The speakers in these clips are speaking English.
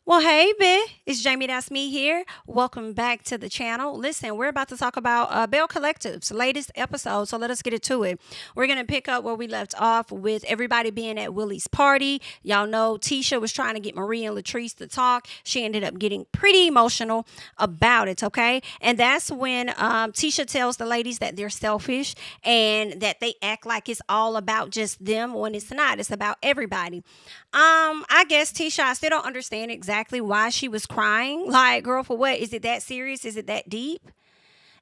Well, hey, Belle, it's JamiThatsMe here. Welcome back to the channel. Listen, we're about to talk about Belle Collective's latest episode, so let us get into it. We're going to pick up where we left off with everybody being at Willie's party. Y'all know Tisha was trying to get Marie and Latrice to talk. She ended up getting pretty emotional about it, okay? And that's when Tisha tells the ladies that they're selfish and that they act like it's all about just them when it's not. It's about everybody. I guess Tisha, I still don't understand exactly why she was crying. Like, girl, for what? Is it that serious? Is it that deep?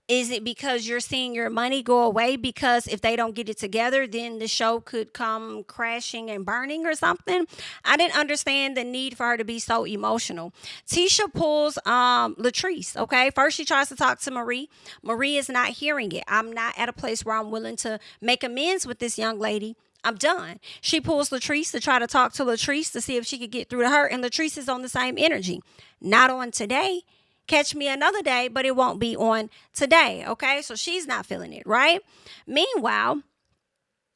Is it because you're seeing your money go away? Because if they don't get it together, then the show could come crashing and burning or something. I didn't understand the need for her to be so emotional. Tisha pulls Latrice, okay? First, she tries to talk to Marie. Marie is not hearing it. I'm not at a place where I'm willing to make amends with this young lady. I'm done. She pulls Latrice to try to talk to Latrice to see if she could get through to her. And Latrice is on the same energy. Not on today. Catch me another day, but it won't be on today. Okay. So she's not feeling it, right? Meanwhile,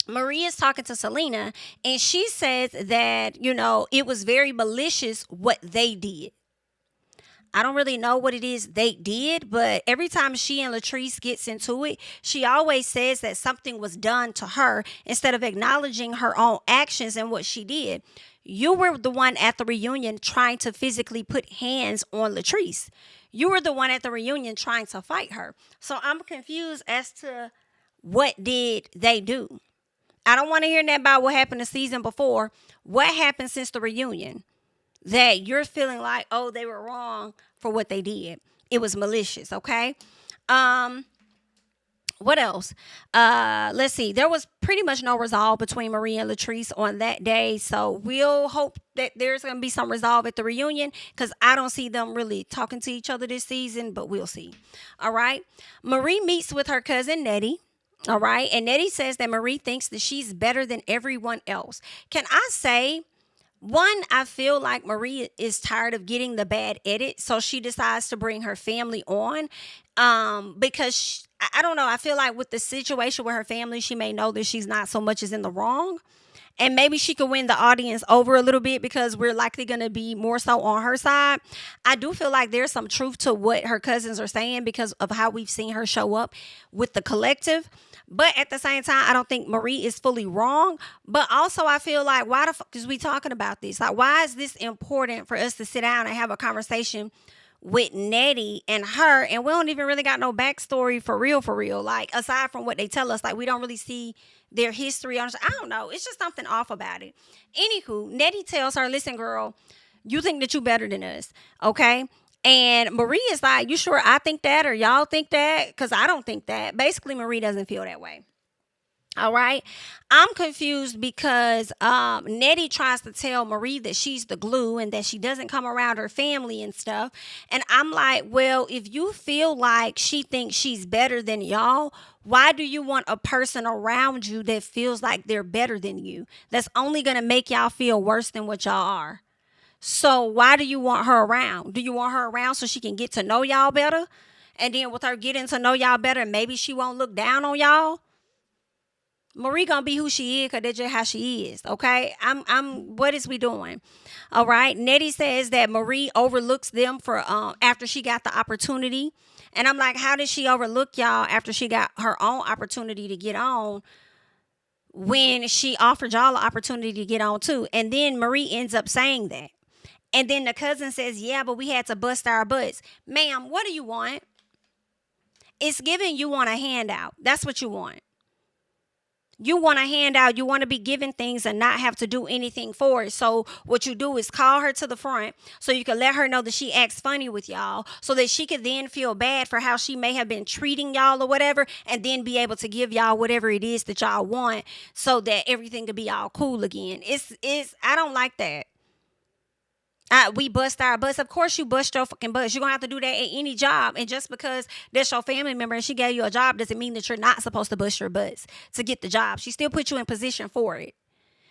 Marie is talking to Selena and she says that, it was very malicious what they did. I don't really know what it is they did, but every time she and Latrice gets into it, she always says that something was done to her instead of acknowledging her own actions and what she did. You were the one at the reunion trying to physically put hands on Latrice. You were the one at the reunion trying to fight her. So I'm confused as to what did they do. I don't want to hear that about what happened the season before. What happened since the reunion? That you're feeling like, oh, they were wrong for what they did. It was malicious, okay? What else? Let's see. There was pretty much no resolve between Marie and Latrice on that day. So we'll hope that there's going to be some resolve at the reunion because I don't see them really talking to each other this season, but we'll see. All right. Marie meets with her cousin Nettie. All right. And Nettie says that Marie thinks that she's better than everyone else. Can I say, one, I feel like Marie is tired of getting the bad edit, so she decides to bring her family on because I don't know. I feel like with the situation with her family, she may know that she's not so much as in the wrong. And maybe she could win the audience over a little bit because we're likely going to be more so on her side. I do feel like there's some truth to what her cousins are saying because of how we've seen her show up with the collective. But at the same time, I don't think Marie is fully wrong. But also, I feel like, why the fuck is we talking about this? Like, why is this important for us to sit down and have a conversation with Nettie and her? And we don't even really got no backstory for real. Like, aside from what they tell us, like, we don't really see their history. I don't know. It's just something off about it. Anywho, Nettie tells her, listen, girl, you think that you better than us, okay? And Marie is like, you sure I think that or y'all think that? Because I don't think that. Basically, Marie doesn't feel that way. All right. I'm confused because Nettie tries to tell Marie that she's the glue and that she doesn't come around her family and stuff. And I'm like, well, if you feel like she thinks she's better than y'all, why do you want a person around you that feels like they're better than you? That's only going to make y'all feel worse than what y'all are. So why do you want her around? Do you want her around so she can get to know y'all better? And then with her getting to know y'all better, maybe she won't look down on y'all? Marie gonna be who she is because that's just how she is, okay? What is we doing? All right. Nettie says that Marie overlooks them for after she got the opportunity. And I'm like, how did she overlook y'all after she got her own opportunity to get on when she offered y'all the opportunity to get on too? And then Marie ends up saying that. And then the cousin says, yeah, but we had to bust our butts. Ma'am, what do you want? It's giving you want a handout. That's what you want. You want a handout. You want to be given things and not have to do anything for it. So what you do is call her to the front so you can let her know that she acts funny with y'all so that she could then feel bad for how she may have been treating y'all or whatever and then be able to give y'all whatever it is that y'all want so that everything could be all cool again. I don't like that. We bust our butts. Of course you bust your fucking butts. You're going to have to do that at any job. And just because that's your family member and she gave you a job doesn't mean that you're not supposed to bust your butts to get the job. She still put you in position for it.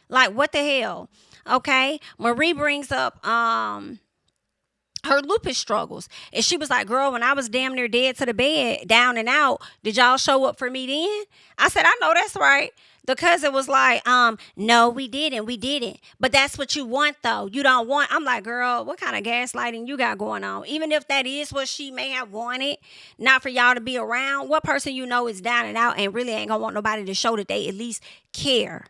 Like, what the hell? Okay. Marie brings up her lupus struggles. And she was like, girl, when I was damn near dead to the bed, down and out, did y'all show up for me then? I said, I know that's right. The cousin was like, no, we didn't. But that's what you want though. You don't want. I'm like, girl, what kind of gaslighting you got going on? Even if that is what she may have wanted, not for y'all to be around, what person you know is down and out and really ain't gonna want nobody to show that they at least care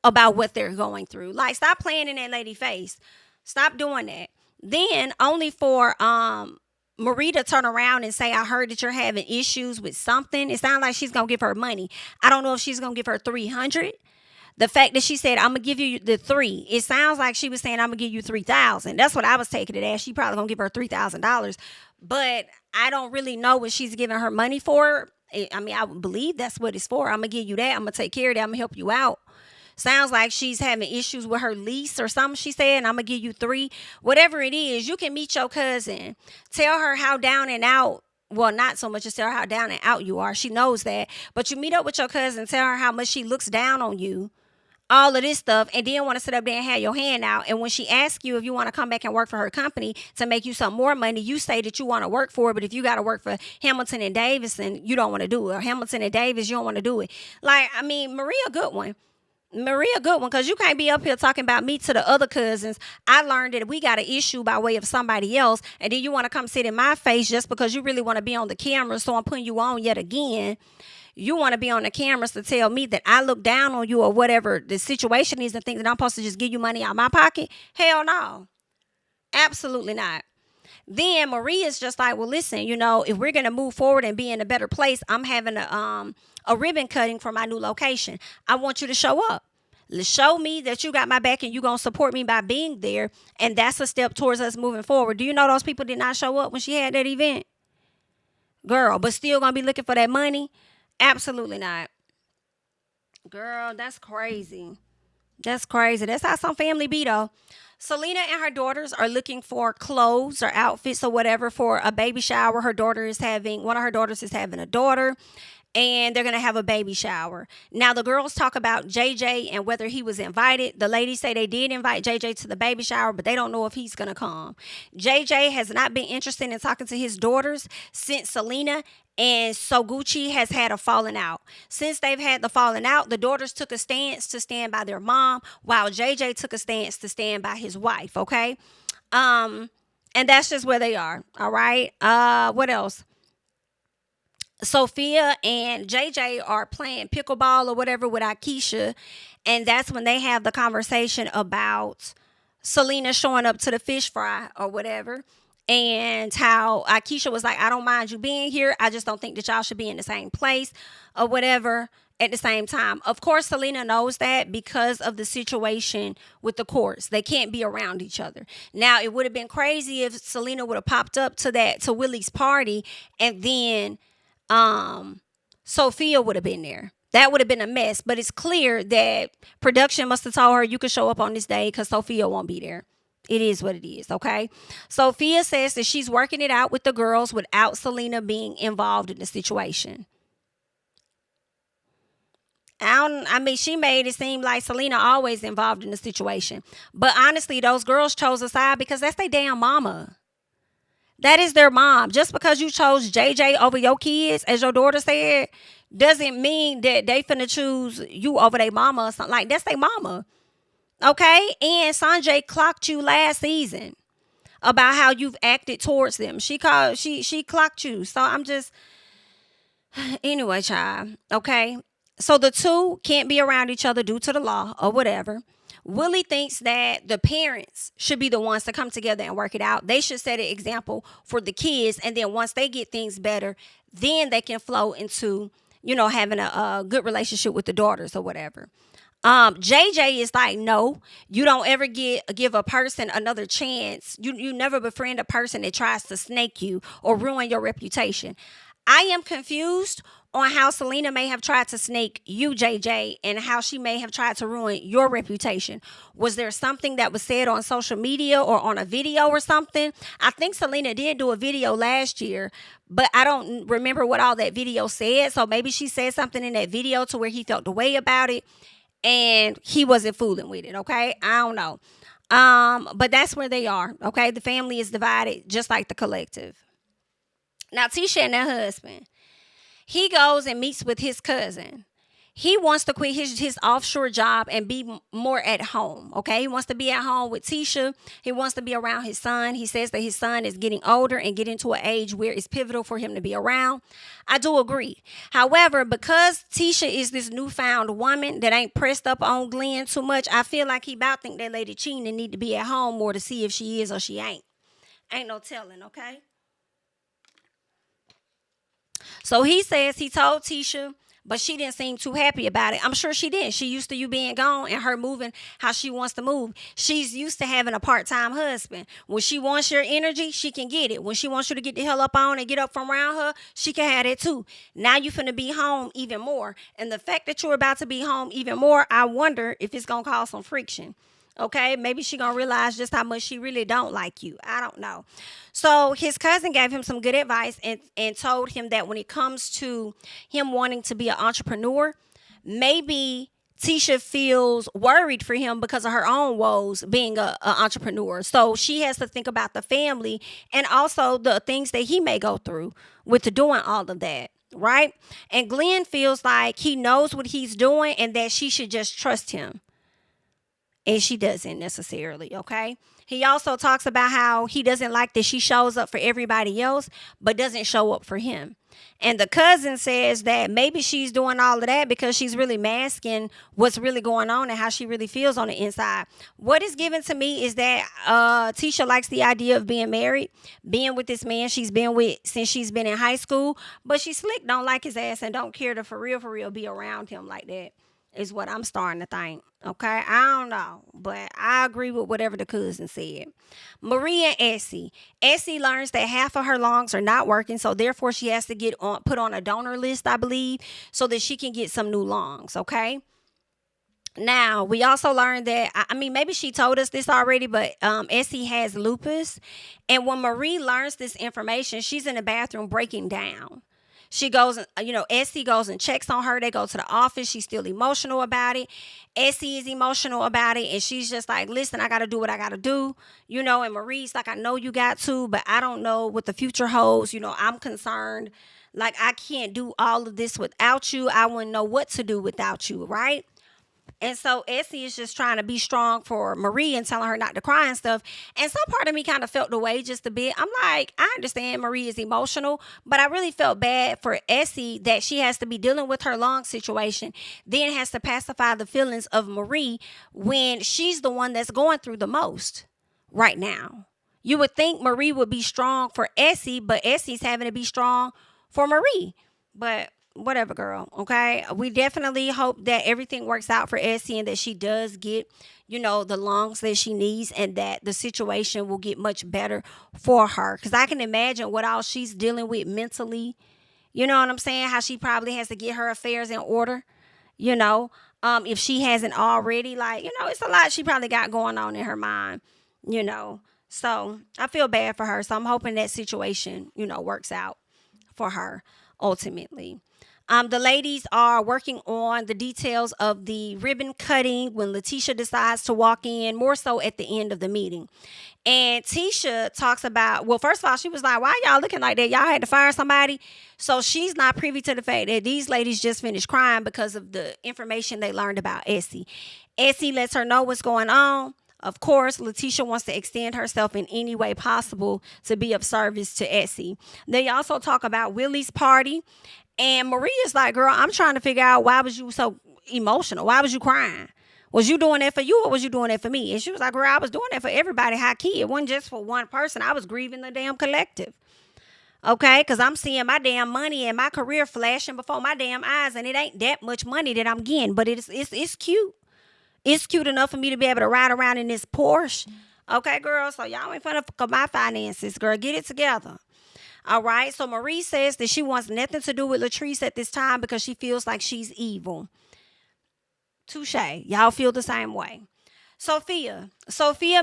about what they're going through. Like, stop playing in that lady face. Stop doing that. Then only for Marie to turn around and say, I heard that you're having issues with something. It sounds like she's going to give her money. I don't know if she's going to give her 300. The fact that she said, I'm going to give you the 3, it sounds like she was saying, I'm going to give you 3,000. That's what I was taking it as. She probably going to give her $3,000. But I don't really know what she's giving her money for. I mean, I would believe that's what it's for. I'm going to give you that. I'm going to take care of that. I'm going to help you out. Sounds like she's having issues with her lease or something, she said, and I'm going to give you 3. Whatever it is, you can meet your cousin. Tell her how down and out. Well, not so much as tell her how down and out you are. She knows that. But you meet up with your cousin, tell her how much she looks down on you. All of this stuff, and then want to sit up there and have your hand out. And when she asks you if you want to come back and work for her company to make you some more money, you say that you want to work for it. But if you got to work for Hamilton and Davis, and you don't want to do it. Or Hamilton and Davis, you don't want to do it. Like, I mean, Maria, good one. Maria, good one, because you can't be up here talking about me to the other cousins. I learned that we got an issue by way of somebody else, and then you want to come sit in my face just because you really want to be on the camera, so I'm putting you on yet again. You want to be on the cameras to tell me that I look down on you or whatever the situation is and think that I'm supposed to just give you money out of my pocket? Hell no. Absolutely not. Then Maria's just like, well, listen, if we're going to move forward and be in a better place, I'm having a ribbon cutting for my new location. I want you to show up. Show me that you got my back and you're going to support me by being there. And that's a step towards us moving forward. Do you know those people did not show up when she had that event? Girl, but still going to be looking for that money? Absolutely not. Girl, that's crazy. That's crazy. That's how some family be, though. Selena and her daughters are looking for clothes or outfits or whatever for a baby shower. One of her daughters is having a daughter, and they're going to have a baby shower. Now, the girls talk about JJ and whether he was invited. The ladies say they did invite JJ to the baby shower, but they don't know if he's going to come. JJ has not been interested in talking to his daughters since Selena and Soguchi has had a falling out. Since they've had the falling out, the daughters took a stance to stand by their mom, while JJ took a stance to stand by his wife, okay? And that's just where they are, all right? What else? Sophia and JJ are playing pickleball or whatever with Akeisha, and that's when they have the conversation about Selena showing up to the fish fry or whatever, and how Akeisha was like, I don't mind you being here. I just don't think that y'all should be in the same place or whatever at the same time. Of course, Selena knows that because of the situation with the courts. They can't be around each other. Now, it would have been crazy if Selena would have popped up to Willie's party and then Sophia would have been there. That would have been a mess. But it's clear that production must have told her you could show up on this day because Sophia won't be there. It is what it is, okay? Sophia says that she's working it out with the girls without Selena being involved in the situation. She made it seem like Selena always involved in the situation. But honestly, those girls chose a side because that's their damn mama. That is their mom. Just because you chose JJ over your kids, as your daughter said, doesn't mean that they finna choose you over their mama or something. Like, that's their mama. Okay? And Sanjay clocked you last season about how you've acted towards them. She clocked you. So I'm just... Anyway, child. Okay? So the two can't be around each other due to the law or whatever. Willie thinks that the parents should be the ones to come together and work it out. They should set an example for the kids. And then once they get things better, then they can flow into, having a good relationship with the daughters or whatever. JJ is like, no, you don't ever give a person another chance. You never befriend a person that tries to snake you or ruin your reputation. I am confused on how Selena may have tried to snake you, JJ, and how she may have tried to ruin your reputation. Was there something that was said on social media or on a video or something? I think Selena did do a video last year, but I don't remember what all that video said. So maybe she said something in that video to where he felt the way about it and he wasn't fooling with it, okay? I don't know. But that's where they are, okay? The family is divided just like the collective. Now, Tisha and her husband, he goes and meets with his cousin. He wants to quit his offshore job and be more at home. Okay, he wants to be at home with Tisha. He wants to be around his son. He says that his son is getting older and getting to an age where it's pivotal for him to be around. I do agree. However, because Tisha is this newfound woman that ain't pressed up on Glenn too much, I feel like he about think that lady cheating and need to be at home more to see if she is or she ain't. Ain't no telling. Okay. So he says he told Tisha, but she didn't seem too happy about it. I'm sure she didn't. She used to you being gone and her moving how she wants to move. She's used to having a part-time husband. When she wants your energy, she can get it. When she wants you to get the hell up on and get up from around her, she can have it too. Now you finna be home even more. And the fact that you're about to be home even more, I wonder if it's gonna cause some friction. Okay, maybe she gonna realize just how much she really don't like you. I don't know. So his cousin gave him some good advice and told him that when it comes to him wanting to be an entrepreneur, maybe Tisha feels worried for him because of her own woes being a entrepreneur. So she has to think about the family and also the things that he may go through with doing all of that. Right? And Glenn feels like he knows what he's doing and that she should just trust him. And she doesn't necessarily, okay? He also talks about how he doesn't like that she shows up for everybody else, but doesn't show up for him. And the cousin says that maybe she's doing all of that because she's really masking what's really going on and how she really feels on the inside. What is given to me is that Tisha likes the idea of being married, being with this man she's been with since she's been in high school, but she slick don't like his ass and don't care to for real be around him like that. Is what I'm starting to think. Okay, I don't know, but I agree with whatever the cousin said. Marie and Essie. Essie learns that half of her lungs are not working, so therefore she has to get put on a donor list, I believe, so that she can get some new lungs. Okay. Now we also learned that I mean maybe she told us this already, but Essie has lupus, and when Marie learns this information, she's in the bathroom breaking down. She goes, Essie goes and checks on her. They go to the office. She's still emotional about it. Essie is emotional about it. And she's just like, listen, I got to do what I got to do. And Marie's like, I know you got to, but I don't know what the future holds. I'm concerned. Like, I can't do all of this without you. I wouldn't know what to do without you, right? And so Essie is just trying to be strong for Marie and telling her not to cry and stuff. And some part of me kind of felt the way just a bit. I'm like, I understand Marie is emotional, but I really felt bad for Essie that she has to be dealing with her lung situation, then has to pacify the feelings of Marie when she's the one that's going through the most right now. You would think Marie would be strong for Essie, but Essie's having to be strong for Marie. But whatever, girl. Okay. We definitely hope that everything works out for Essie and that she does get, the lungs that she needs and that the situation will get much better for her. Because I can imagine what all she's dealing with mentally. You know what I'm saying? How she probably has to get her affairs in order, if she hasn't already, it's a lot she probably got going on in her mind, So I feel bad for her. So I'm hoping that situation, works out for her ultimately. The ladies are working on the details of the ribbon cutting when Letitia decides to walk in, more so at the end of the meeting. And Tisha talks about, well, first of all, she was like, why y'all looking like that? Y'all had to fire somebody? So she's not privy to the fact that these ladies just finished crying because of the information they learned about Essie. Essie lets her know what's going on. Of course, Letitia wants to extend herself in any way possible to be of service to Essie. They also talk about Willie's party. And Maria's like, girl, I'm trying to figure out why was you so emotional? Why was you crying? Was you doing that for you or was you doing that for me? And she was like, girl, I was doing that for everybody, high key. It wasn't just for one person. I was grieving the damn collective. Okay, because I'm seeing my damn money and my career flashing before my damn eyes. And it ain't that much money that I'm getting, but it's cute. It's cute enough for me to be able to ride around in this Porsche. Okay, girl, so y'all ain't finna fuck up my finances, girl. Get it together. All right, so Marie says that she wants nothing to do with Latrice at this time because she feels like she's evil. Touche. Y'all feel the same way. Sophia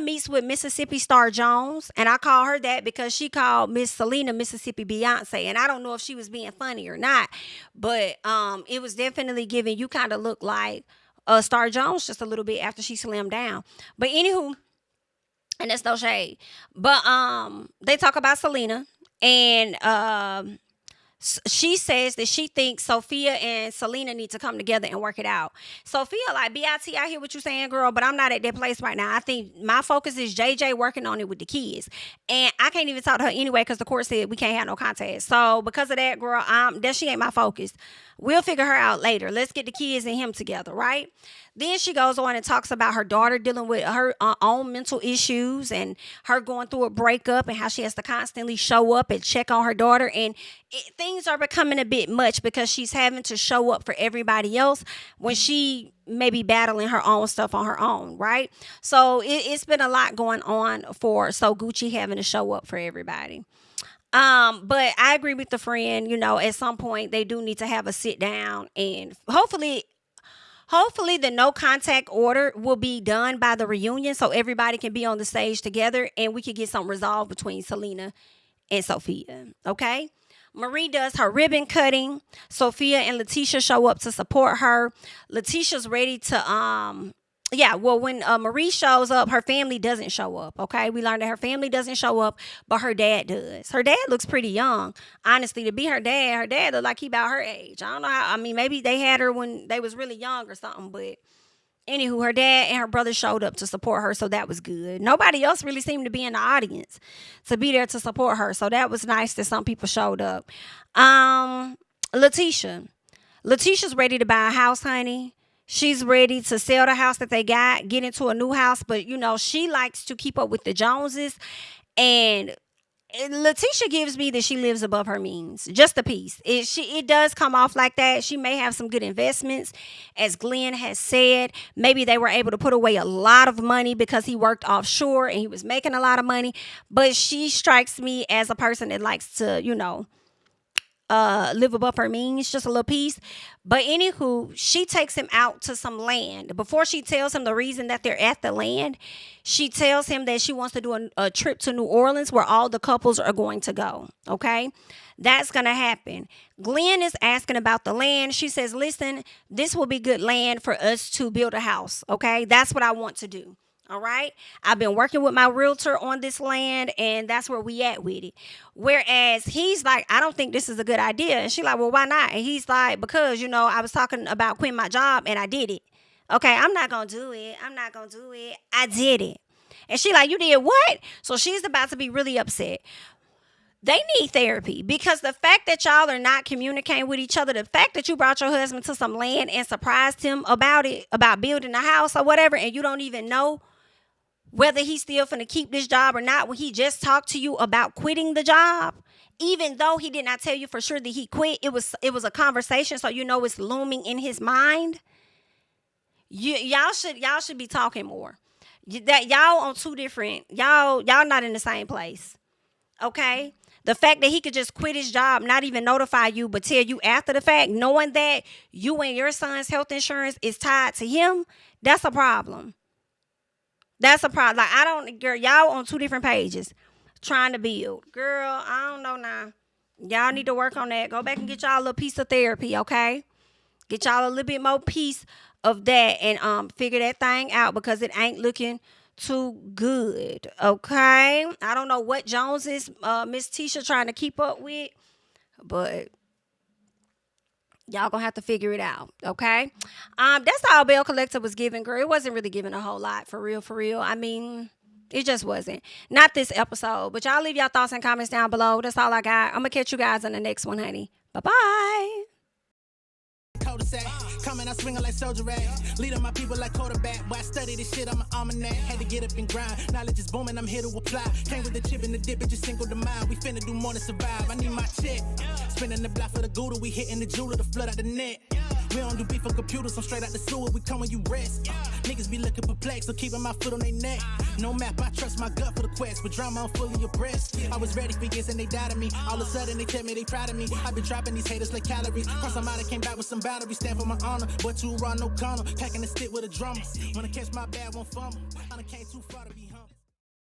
meets with Mississippi Star Jones, and I call her that because she called Miss Selena Mississippi Beyonce, and I don't know if she was being funny or not, but it was definitely giving you kind of look like Star Jones just a little bit after she slimmed down. But anywho, and that's no shade, but they talk about Selena. And She says that she thinks Sophia and Selena need to come together and work it out. Sophia, like, BIT, I hear what you're saying, girl, but I'm not at that place right now. I think my focus is JJ working on it with the kids. And I can't even talk to her anyway because the court said we can't have no contact. So because of that, girl, that she ain't my focus. We'll figure her out later. Let's get the kids and him together, right? Then she goes on and talks about her daughter dealing with her own mental issues and her going through a breakup and how she has to constantly show up and check on her daughter. And things are becoming a bit much because she's having to show up for everybody else when she may be battling her own stuff on her own, right? So it's been a lot going on for So Gucci having to show up for everybody. But I agree with the friend, at some point they do need to have a sit down, and hopefully the no contact order will be done by the reunion so everybody can be on the stage together and we can get something resolved between Selena and Sophia. Okay? Marie does her ribbon cutting. Sophia and Letitia show up to support her. Letitia's ready to when Marie shows up, her family doesn't show up, okay? We learned that her family doesn't show up, but her dad does. Her dad looks pretty young. Honestly, to be her dad looked like he about her age. I don't know how, maybe they had her when they was really young or something, but anywho, her dad and her brother showed up to support her, so that was good. Nobody else really seemed to be in the audience to be there to support her, so that was nice that some people showed up. Letitia's ready to buy a house, honey. She's ready to sell the house that they got, get into a new house. But, she likes to keep up with the Joneses. And Letitia gives me that she lives above her means. Just a piece. It does come off like that. She may have some good investments. As Glenn has said, maybe they were able to put away a lot of money because he worked offshore and he was making a lot of money. But she strikes me as a person that likes to, live above her means, just a little piece. But anywho, she takes him out to some land. Before she tells him the reason that they're at the land, she tells him that she wants to do a trip to New Orleans where all the couples are going to go. Okay? That's going to happen. Glenn is asking about the land. She says, listen, this will be good land for us to build a house. Okay? That's what I want to do. All right. I've been working with my realtor on this land, and that's where we at with it. Whereas he's like, I don't think this is a good idea. And she's like, well, why not? And he's like, because, I was talking about quitting my job and I did it. Okay. I'm not going to do it. I did it. And she like, you did what? So she's about to be really upset. They need therapy because the fact that y'all are not communicating with each other, the fact that you brought your husband to some land and surprised him about it, about building a house or whatever, and you don't even know whether he's still finna keep this job or not when he just talked to you about quitting the job, even though he did not tell you for sure that he quit, it was a conversation, so it's looming in his mind. Y'all should be talking more. That y'all on two different, y'all not in the same place. Okay? The fact that he could just quit his job, not even notify you, but tell you after the fact, knowing that you and your son's health insurance is tied to him, that's a problem. That's a problem. Like, girl, y'all on two different pages trying to build. Girl, I don't know now. Y'all need to work on that. Go back and get y'all a little piece of therapy, okay? Get y'all a little bit more piece of that and figure that thing out because it ain't looking too good, okay? I don't know what Jones is Miss Tisha trying to keep up with, but y'all gonna have to figure it out, okay? That's all Belle Collector was giving, girl. It wasn't really giving a whole lot, for real. It just wasn't. Not this episode, but y'all leave y'all thoughts and comments down below. That's all I got. I'm gonna catch you guys in the next one, honey. Bye-bye. Coming, I swinging like soldier rag. Leading my people like quarterback. Boy, I study this shit, I'm an almanac. Had to get up and grind. Knowledge is booming, I'm here to apply. Came with the chip and the dip, it just single the mind. We finna do more than survive. I need my check. Spinning the block for the Gouda, we hitting the jeweler to flood out the net. We don't do beef for computers, I'm straight out the sewer. We come when you rest. Niggas be looking perplexed, so keeping my foot on their neck. No map, I trust my gut for the quest. With drama, I'm fully abreast. I was ready for years and they doubted me. All of a sudden, they tell me they proud of me. I've been dropping these haters like calories. Cross them out, I came back with some boundaries. Stand for my honor, but too raw, no corner. Packing the stick with a drummer. Wanna catch my bad, won't fumble. I done came too far to be